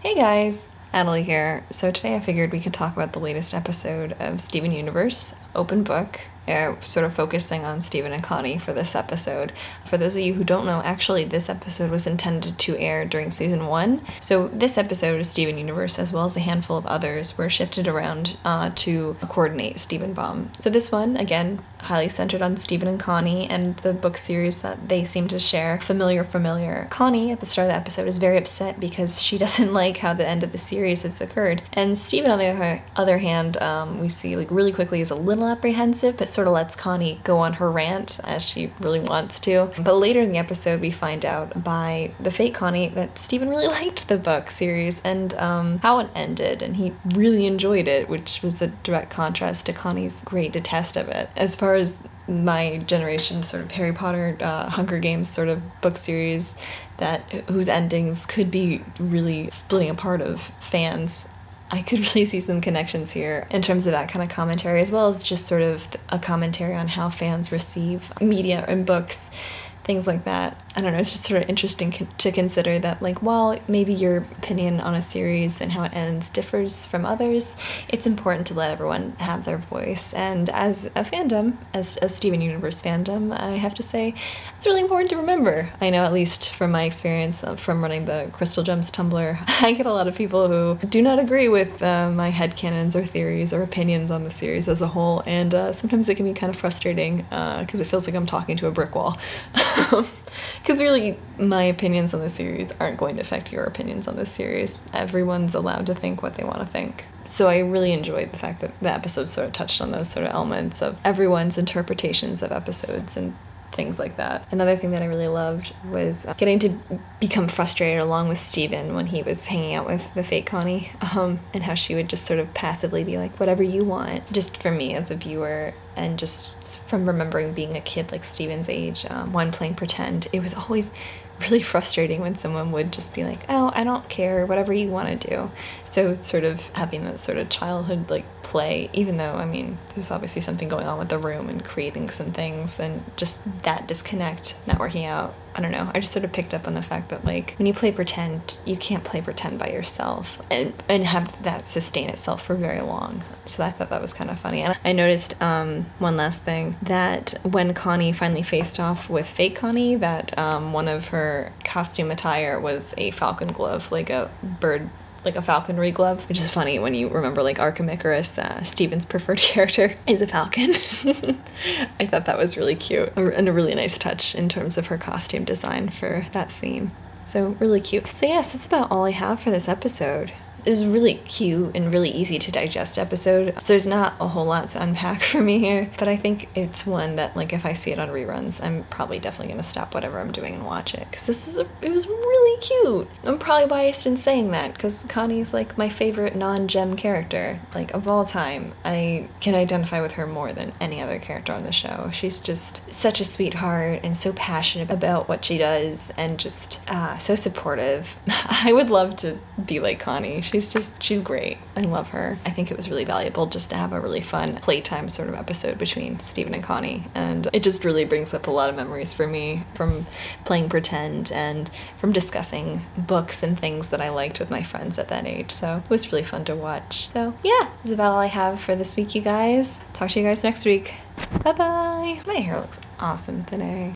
Hey guys, ATTILEE here. So today I figured we could talk about the latest episode of Steven Universe, open book, sort of focusing on Steven and Connie for this episode. For those of you who don't know, actually this episode was intended to air during season 1. So this episode of Steven Universe, as well as a handful of others, were shifted around to coordinate Steven Bomb. So this one, again, highly centered on Steven and Connie and the book series that they seem to share. Familiar. Connie, at the start of the episode, is very upset because she doesn't like how the end of the series has occurred. And Steven, on the other hand, we see like really quickly is a little apprehensive, but sort of lets Connie go on her rant as she really wants to. But later in the episode, we find out by the fake Connie that Steven really liked the book series and how it ended, and he really enjoyed it, which was a direct contrast to Connie's great detest of it. As far as my generation sort of Harry Potter, Hunger Games sort of book series whose endings could be really splitting apart of fans, I could really see some connections here in terms of that kind of commentary, as well as just sort of a commentary on how fans receive media and books, things like that. I don't know, it's just sort of interesting to consider that, like, while maybe your opinion on a series and how it ends differs from others, it's important to let everyone have their voice. And as a fandom, as a Steven Universe fandom, I have to say it's really important to remember. I know, at least from my experience from running the Crystal Gems Tumblr, I get a lot of people who do not agree with my headcanons or theories or opinions on the series as a whole, and sometimes it can be kind of frustrating because it feels like I'm talking to a brick wall. Because really, my opinions on the series aren't going to affect your opinions on this series. Everyone's allowed to think what they want to think. So I really enjoyed the fact that the episode sort of touched on those sort of elements of everyone's interpretations of episodes and things like that. Another thing that I really loved was getting to become frustrated along with Steven when he was hanging out with the fake Connie, and how she would just sort of passively be like, whatever you want. Just for me as a viewer, and just from remembering being a kid like Steven's age, when playing pretend, it was always really frustrating when someone would just be like, oh, I don't care, whatever you want to do. So sort of having that sort of childhood like play, even though, I mean, there's obviously something going on with the room and creating some things, and just that disconnect, not working out. I don't know, I just sort of picked up on the fact that, like, when you play pretend, you can't play pretend by yourself and have that sustain itself for very long. So I thought that was kind of funny. And I noticed one last thing, that when Connie finally faced off with fake Connie, that one of her costume attire was a falcon glove, like a bird, like a falconry glove, which is funny when you remember, like, Arkham Icarus, Steven's preferred character is a falcon. I thought that was really cute and a really nice touch in terms of her costume design for that scene. So really cute. So yes, that's about all I have for this episode. It was a really cute and really easy to digest episode. So there's not a whole lot to unpack for me here, but I think it's one that, like, if I see it on reruns, I'm probably definitely gonna stop whatever I'm doing and watch it, because it was really cute. I'm probably biased in saying that because Connie's like my favorite non-gem character, like, of all time. I can identify with her more than any other character on the show. She's just such a sweetheart and so passionate about what she does, and just so supportive. I would love to be like Connie. She's great. I love her. I think it was really valuable just to have a really fun playtime sort of episode between Steven and Connie, and it just really brings up a lot of memories for me from playing pretend and from discussing books and things that I liked with my friends at that age. So it was really fun to watch. So yeah, that's about all I have for this week, you guys. Talk to you guys next week. Bye bye. My hair looks awesome today.